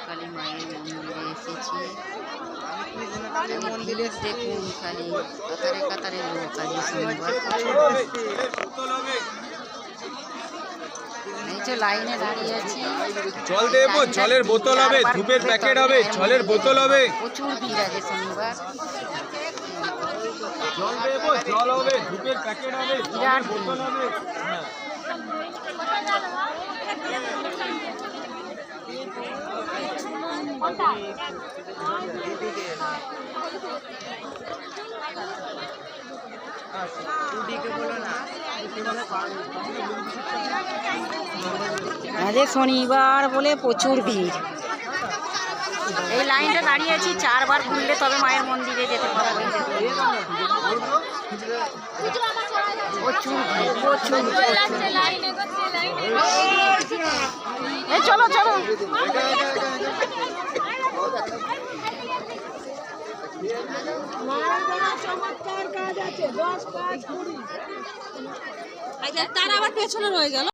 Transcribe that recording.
কালী মায়ের মন্দিরে এসেছি। দেখুন খালি কাতারে কাতারে লোক আজ শনিবার এই যে লাইনে দাঁড়িয়ে আছি। জল দেবো, জলের বোতল হবে, ধূপের প্যাকেট হবে, জলের বোতল হবে। প্রচুর ভিড় আছে শনিবার। জল দেবো, জল হবে, ধূপের প্যাকেট হবে, বিরাট বোতল হবে। হ্যাঁ। আজ শনিবার বলে প্রচুর ভিড়। এই লাইনটা দাঁড়িয়ে আছি, 4 বার ঘুরলে তবে মায়ের মন্দিরে যেতে পারবো। প্রচুর ভিড়, প্রচুর। এই চলো চলো। তার আবার পেছনে রয়ে গেল।